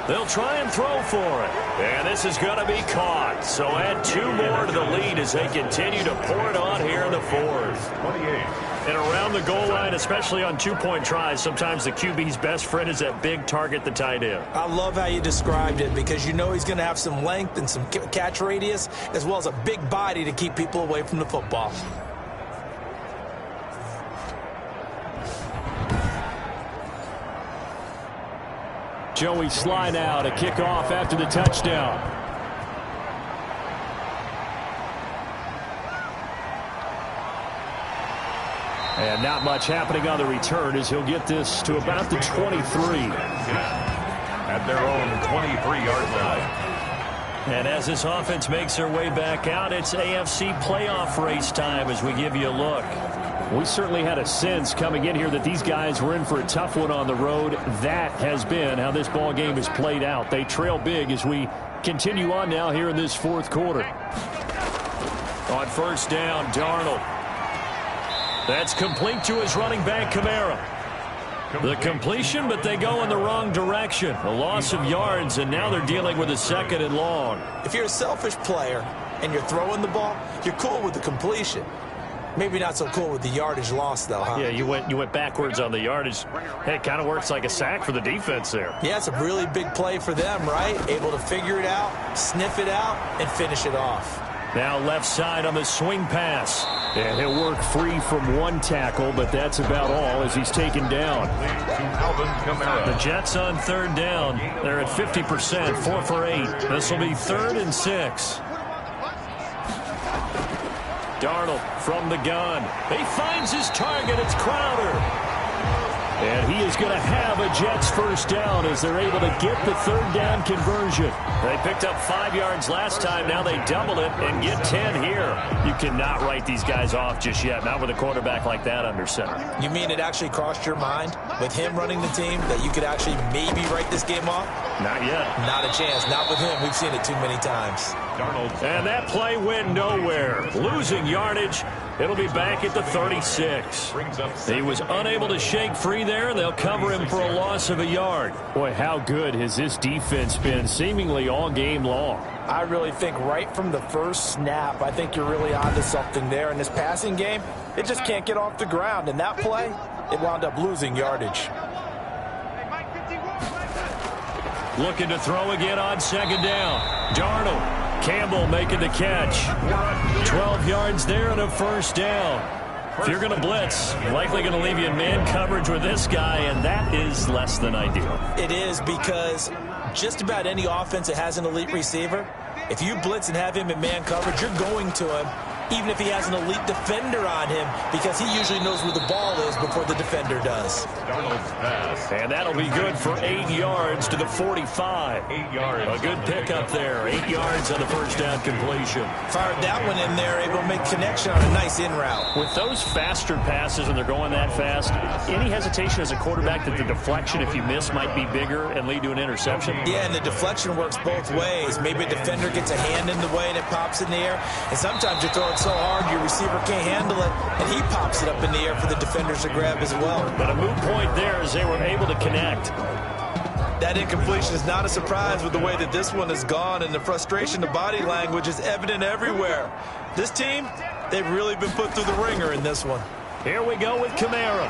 They'll try and throw for it. And this is going to be caught. So add 2 more to the lead as they continue to pour it on here in the 4th. 28. And around the goal line, especially on 2-point tries, sometimes the QB's best friend is that big target, the tight end. I love how you described it because you know he's going to have some length and some catch radius as well as a big body to keep people away from the football. Joey Sly now to kick off after the touchdown. And not much happening on the return as he'll get this to about the 23. At their own 23-yard line. And as this offense makes their way back out, it's AFC playoff race time as we give you a look. We certainly had a sense coming in here that these guys were in for a tough one on the road. That has been how this ball game has played out. They trail big as we continue on now here in this 4th quarter. On first down, Darnold. That's complete to his running back, Kamara. The completion, but they go in the wrong direction. A loss of yards, and now they're dealing with a 2nd and long. If you're a selfish player and you're throwing the ball, you're cool with the completion. Maybe not so cool with the yardage loss, though, huh? Yeah, you went backwards on the yardage. Hey, it kind of works like a sack for the defense there. Yeah, it's a really big play for them, right? Able to figure it out, sniff it out, and finish it off. Now left side on the swing pass. And he'll work free from 1 tackle, but that's about all as he's taken down. The Jets on 3rd down. They're at 50%, 4 for 8. This will be 3rd and 6. Darnold from the gun. He finds his target. It's Crowder. And he is going to have a Jets first down as they're able to get the third down conversion. They picked up 5 yards last time. Now they double it and get 10 here. You cannot write these guys off just yet, not with a quarterback like that under center. You mean it actually crossed your mind with him running the team that you could actually maybe write this game off? Not yet. Not a chance. Not with him. We've seen it too many times. And that play went nowhere. Losing yardage. It'll be back at the 36. He was unable to shake free there, and they'll cover him for a loss of a yard. Boy, how good has this defense been seemingly all game long? I really think right from the first snap, I think you're really onto something there. In this passing game, it just can't get off the ground. And that play, it wound up losing yardage. Looking to throw again on second down. Darnold. Campbell making the catch. 12 yards there and a first down. If you're going to blitz, likely going to leave you in man coverage with this guy, and that is less than ideal. It is, because just about any offense that has an elite receiver, if you blitz and have him in man coverage, you're going to him, even if he has an elite defender on him, because he usually knows where the ball is before the defender does. And that'll be good for 8 yards to the 45. 8 yards. A good pickup there. 8 yards on the first down completion. Fired that one in there, able to make connection on a nice in route. With those faster passes and they're going that fast, any hesitation as a quarterback that the deflection, if you miss, might be bigger and lead to an interception? Yeah, and the deflection works both ways. Maybe a defender gets a hand in the way and it pops in the air, and sometimes you throw it so hard your receiver can't handle it, and he pops it up in the air for the defenders to grab as well. But a moot point there as they were able to connect. That incompletion is not a surprise with the way that this one has gone, and the frustration, the body language is evident everywhere. This team, they've really been put through the ringer in this one. Here we go with Kamara.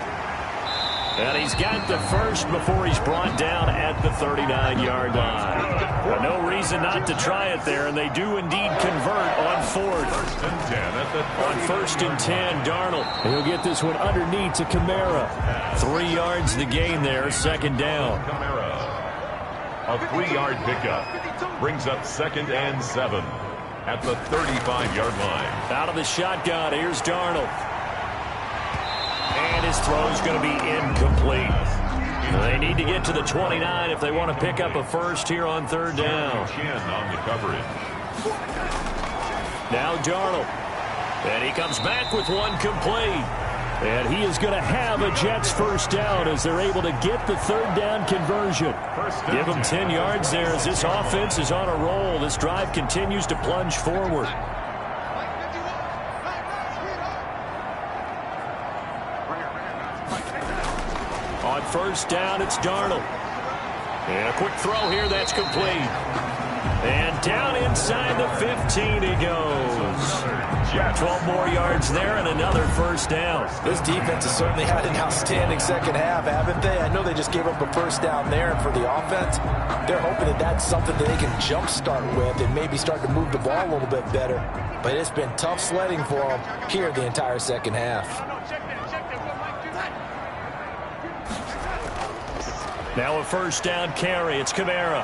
And he's got the first before he's brought down at the 39-yard line. But no reason not to try it there, and they do indeed convert on fourth. On first and 10, Darnold. He'll get this one underneath to Kamara. 3 yards the gain there, second down. A 3-yard pickup brings up 2nd and 7 at the 35-yard line. Out of the shotgun, here's Darnold. And his throw's going to be incomplete. They need to get to the 29 if they want to pick up a first here on third down. On the coverage. Now Darnold. And he comes back with one complete. And he is going to have a Jets first down as they're able to get the third down conversion. Give them 10 yards there as this offense is on a roll. This drive continues to plunge forward. On first down, it's Darnold. And a quick throw here, that's complete. And down inside the 15 he goes. 12 more yards there and another first down. This defense has certainly had an outstanding second half, haven't they? I know they just gave up a first down there, and for the offense, they're hoping that that's something that they can jumpstart with and maybe start to move the ball a little bit better. But it's been tough sledding for them here the entire second half. Now a first down carry. It's Kamara.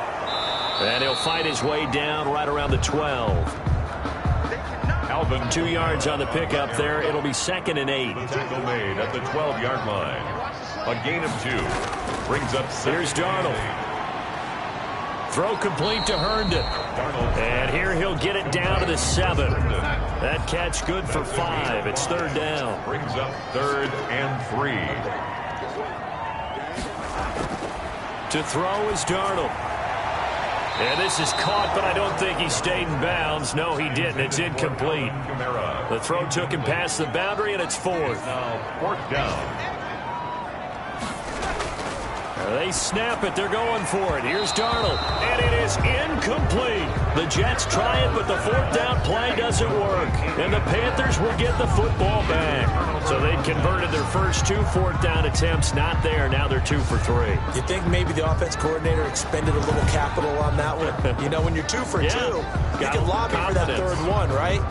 And he'll fight his way down right around the 12. Alvin, 2 yards on the pickup there. It'll be 2nd and 8. Tackle made at the 12-yard line. A gain of 2. Brings up 6. Here's Darnold. Throw complete to Herndon. And here he'll get it down to the 7. That catch good for 5. It's third down. Brings up 3rd and 3. To throw is Darnold. And this is caught, but I don't think he stayed in bounds. No, he didn't. It's incomplete. The throw took him past the boundary, and it's 4th. Now 4th down. They snap it. They're going for it. Here's Darnold. And it is incomplete. The Jets try it, but the 4th down play doesn't work. And the Panthers will get the football back. So they'd converted their first 2 4th down attempts. Not there. Now they're 2 for 3. You think maybe the offense coordinator expended a little capital on that one? You know, when you're 2 for 2, you can lobby for that 3rd one, right?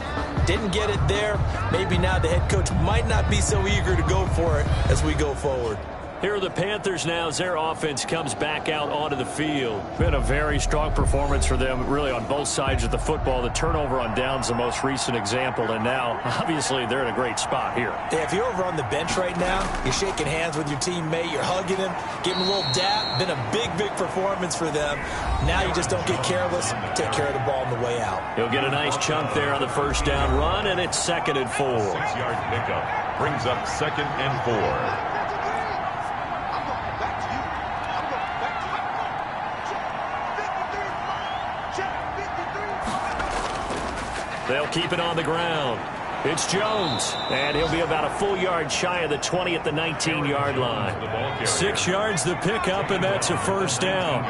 Didn't get it there. Maybe now the head coach might not be so eager to go for it as we go forward. Here are the Panthers now as their offense comes back out onto the field. Been a very strong performance for them, really, on both sides of the football. The turnover on downs, the most recent example, and now, obviously, they're in a great spot here. Yeah, if you're over on the bench right now, you're shaking hands with your teammate, you're hugging him, giving him a little dap. Been a big, big performance for them. Now you just don't get careless, take care of the ball on the way out. He'll get a nice chunk there on the first down run, and it's 2nd and 4. 6-yard pickup brings up 2nd and 4. They'll keep it on the ground. It's Jones, and he'll be about a full yard shy of the 20 at the 19-yard line. 6 yards the pickup, and that's a first down.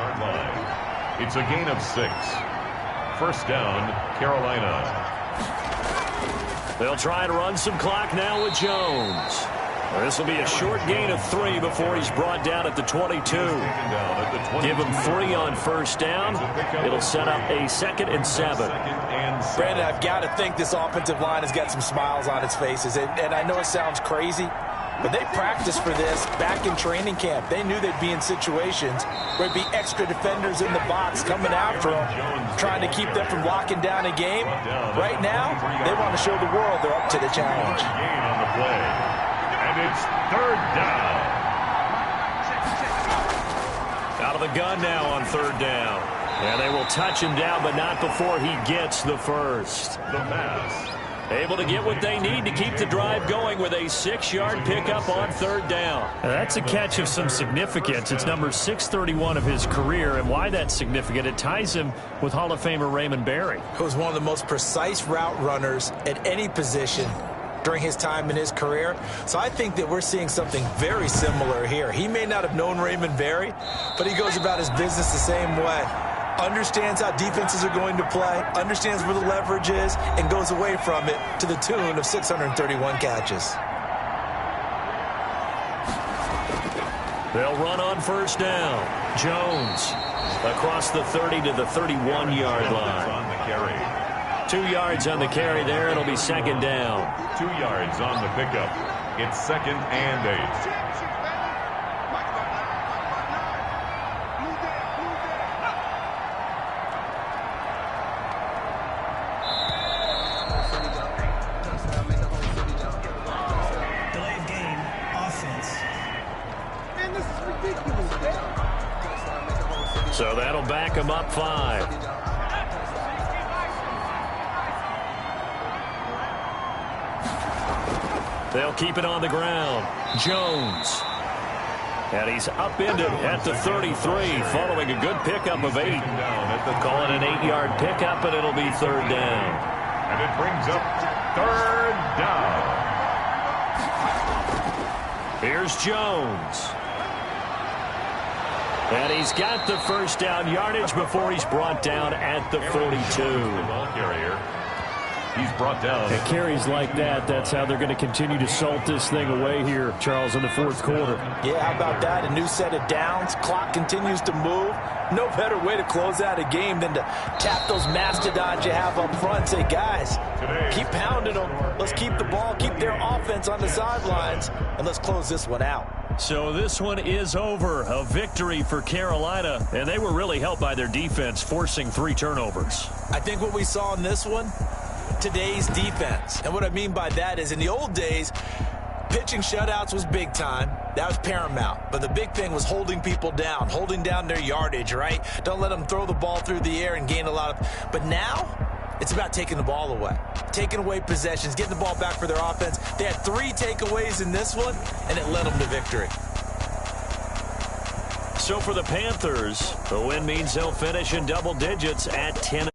It's a gain of 6. First down, Carolina. They'll try to run some clock now with Jones. This will be a short gain of 3 before he's brought down at the 22. Give him 3 on first down. It'll set up a 2nd and 7. Brandon, I've got to think this offensive line has got some smiles on its faces. And I know it sounds crazy, but they practiced for this back in training camp. They knew they'd be in situations where there'd be extra defenders in the box coming after them, trying to keep them from locking down a game. Right now, they want to show the world they're up to the challenge. Gain on the play. And it's 3rd down. Out of the gun now on 3rd down. And they will touch him down, but not before he gets the first. The pass. Able to get what they need to keep the drive going with a 6-yard pickup on 3rd down. Now, that's a catch of some significance. It's number 631 of his career, and why that's significant, it ties him with Hall of Famer Raymond Berry. Who was one of the most precise route runners at any position during his time in his career. So I think that we're seeing something very similar here. He may not have known Raymond Berry, but he goes about his business the same way. Understands how defenses are going to play, understands where the leverage is, and goes away from it to the tune of 631 catches. They'll run on first down. Jones across the 30 to the 31-yard line. On the carry. 2 yards on the carry there. It'll be 2nd down. 2 yards on the pickup. It's 2nd and 8. So that'll back him up 5. They'll keep it on the ground. Jones. And he's upended at the 33 following a good pickup of 8. Call it an 8-yard pickup, and it'll be 3rd down. And it brings up 3rd down. Here's Jones. And he's got the first down yardage before he's brought down at the 42. The ball carrier. He's brought down. And carries like that, that's how they're going to continue to salt this thing away here, Charles, in the 4th quarter. Yeah, how about that? A new set of downs. Clock continues to move. No better way to close out a game than to tap those mastodons you have up front. Say, guys, keep pounding them. Let's keep the ball, keep their offense on the sidelines, and let's close this one out. So this one is over. A victory for Carolina, and they were really helped by their defense, forcing 3 turnovers. I think what we saw in this one, today's defense. And what I mean by that is in the old days, pitching shutouts was big time. That was paramount. But the big thing was holding people down, holding down their yardage, right? Don't let them throw the ball through the air and gain a lot of... But now, it's about taking the ball away. Taking away possessions, getting the ball back for their offense. They had 3 takeaways in this one, and it led them to victory. So for the Panthers, the win means they'll finish in double digits at 10.